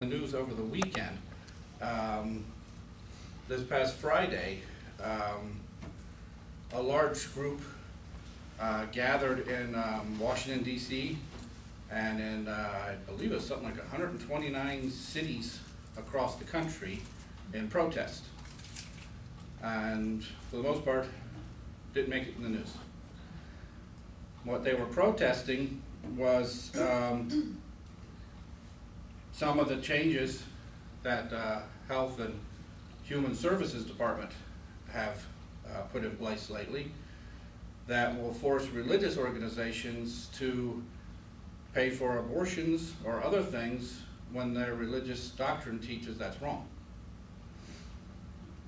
The news over the weekend. Um, this past Friday, a large group gathered in Washington, D.C., and in, I believe it's something like 129 cities across the country in protest. And for the most part, didn't make it in the news. What they were protesting was some of the changes that Health and Human Services Department have put in place lately that will force religious organizations to pay for abortions or other things when their religious doctrine teaches that's wrong.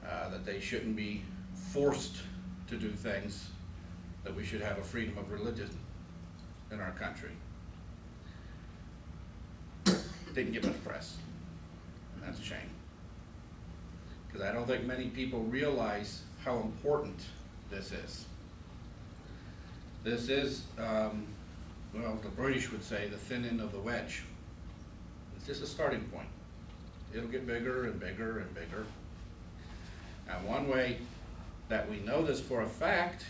That they shouldn't be forced to do things, that we should have a freedom of religion in our country. Didn't get much press, and that's a shame, because I don't think many people realize how important this is. This is, well, the British would say, the thin end of the wedge. It's just a starting point. It'll get bigger and bigger and bigger. And one way that we know this for a fact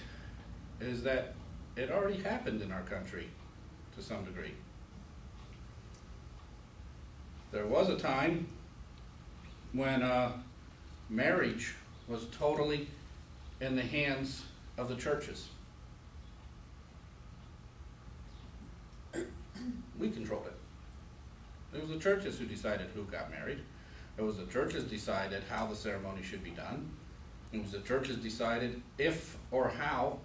is that it already happened in our country to some degree. There was a time when marriage was totally in the hands of the churches. We controlled it. It was the churches who decided who got married. It was the churches decided how the ceremony should be done. It was the churches decided if or how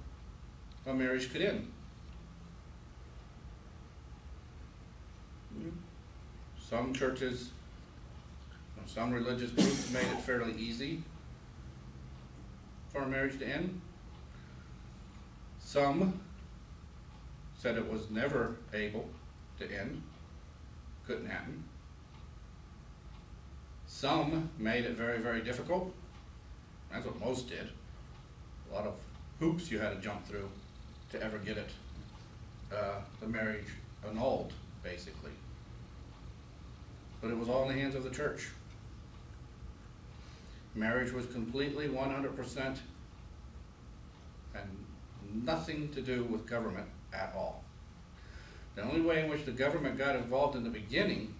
a marriage could end. Some churches, some religious groups made it fairly easy for a marriage to end. Some said it was never able to end, couldn't happen. Some made it very, very difficult. That's what most did. A lot of hoops you had to jump through to ever get it, the marriage annulled, basically. But it was all in the hands of the church. Marriage was completely 100% and nothing to do with government at all. The only way in which the government got involved in the beginning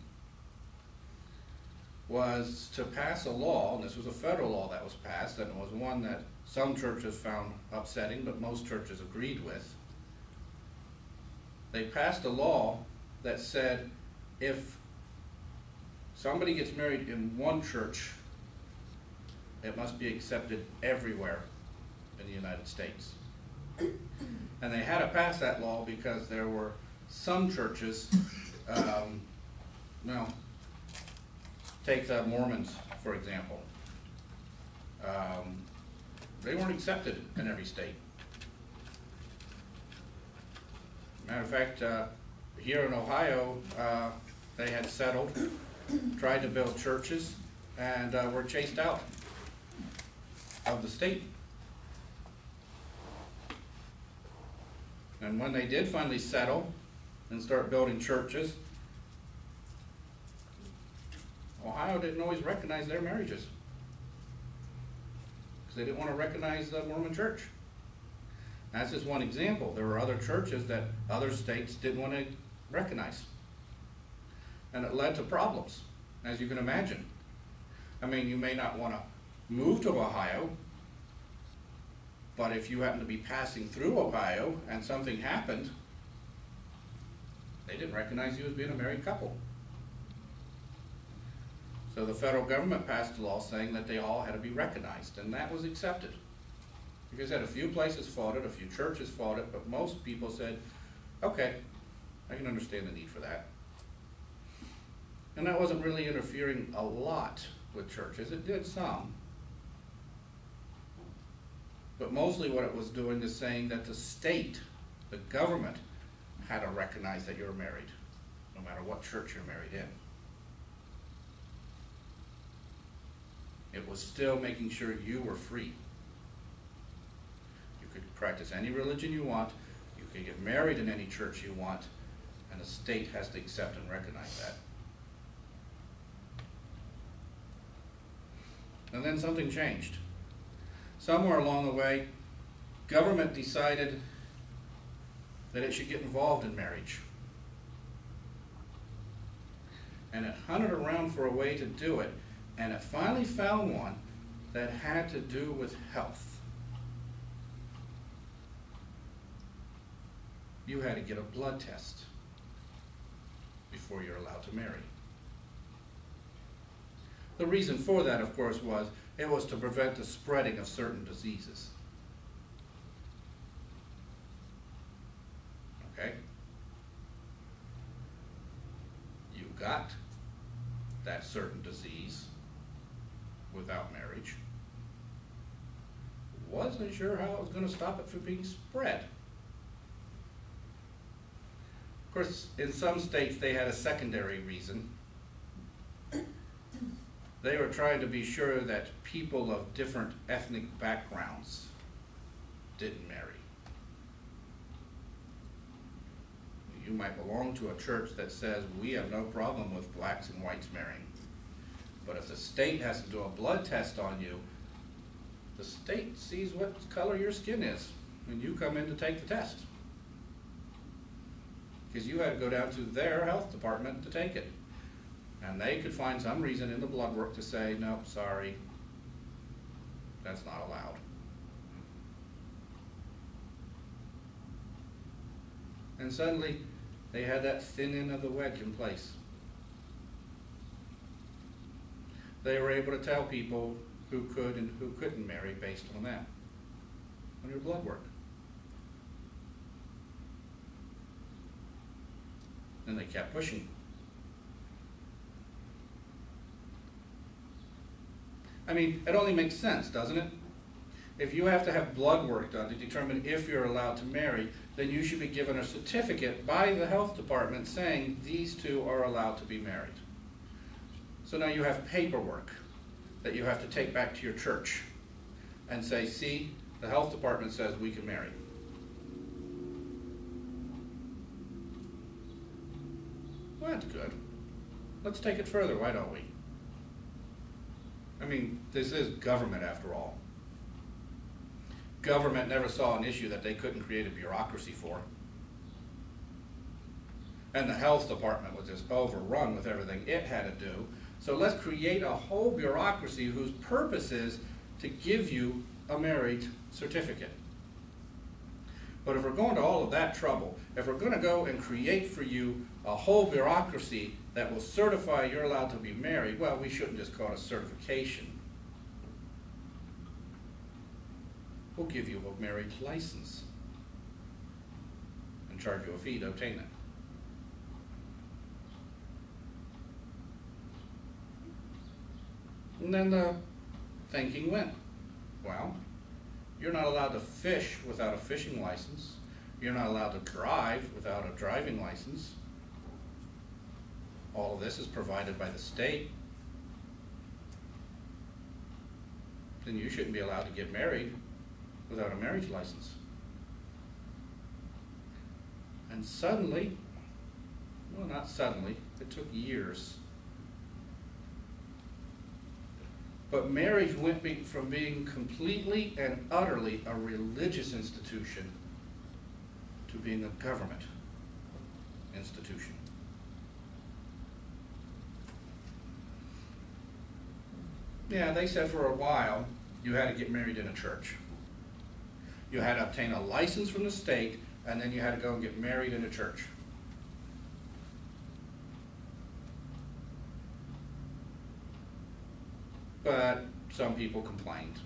was to pass a law, and this was a federal law that was passed, and it was one that some churches found upsetting, but most churches agreed with. They passed a law that said if somebody gets married in one church, it must be accepted everywhere in the United States. And they had to pass that law because there were some churches, take the Mormons, for example. They weren't accepted in every state. Matter of fact, here in Ohio, they had settled, tried to build churches, and were chased out of the state. And when they did finally settle and start building churches, Ohio didn't always recognize their marriages because they didn't want to recognize the Mormon church. That's just one example. There were other churches that other states didn't want to recognize. And it led to problems, as you can imagine. I mean, you may not want to move to Ohio, but if you happen to be passing through Ohio and something happened, they didn't recognize you as being a married couple. So the federal government passed a law saying that they all had to be recognized, and that was accepted. Because a few places fought it, a few churches fought it, but most people said, okay, I can understand the need for that. And that wasn't really interfering a lot with churches. It did some. But mostly what it was doing is saying that the state, the government, had to recognize that you're married, no matter what church you're married in. It was still making sure you were free. You could practice any religion you want, you could get married in any church you want, and the state has to accept and recognize that. And then something changed. Somewhere along the way, government decided that it should get involved in marriage. And it hunted around for a way to do it, and it finally found one that had to do with health. You had to get a blood test before you're allowed to marry. The reason for that, of course, was it was to prevent the spreading of certain diseases. Okay? You got that certain disease without marriage. Wasn't sure how it was going to stop it from being spread. Of course, in some states they had a secondary reason. They were trying to be sure that people of different ethnic backgrounds didn't marry. You might belong to a church that says we have no problem with blacks and whites marrying. But if the state has to do a blood test on you, the state sees what color your skin is when you come in to take the test. Because you had to go down to their health department to take it. And they could find some reason in the blood work to say, no, sorry, that's not allowed. And suddenly, they had that thin end of the wedge in place. They were able to tell people who could and who couldn't marry based on that, on your blood work. And they kept pushing. I mean, it only makes sense, doesn't it? If you have to have blood work done to determine if you're allowed to marry, then you should be given a certificate by the health department saying these two are allowed to be married. So now you have paperwork that you have to take back to your church and say, see, the health department says we can marry. Well, that's good. Let's take it further, why don't we? I mean, this is government after all. Government never saw an issue that they couldn't create a bureaucracy for. And the health department was just overrun with everything it had to do. So let's create a whole bureaucracy whose purpose is to give you a marriage certificate. But if we're going to all of that trouble, if we're going to go and create for you a whole bureaucracy that will certify you're allowed to be married, well, we shouldn't just call it a certification. We'll give you a marriage license and charge you a fee to obtain it. And then the thinking went, well, you're not allowed to fish without a fishing license. You're not allowed to drive without a driving license. All of this is provided by the state. Then you shouldn't be allowed to get married without a marriage license. And suddenly, well, not suddenly, it took years. But marriage went from being completely and utterly a religious institution to being a government institution. Yeah, they said for a while you had to get married in a church. You had to obtain a license from the state, and then you had to go and get married in a church. But some people complained.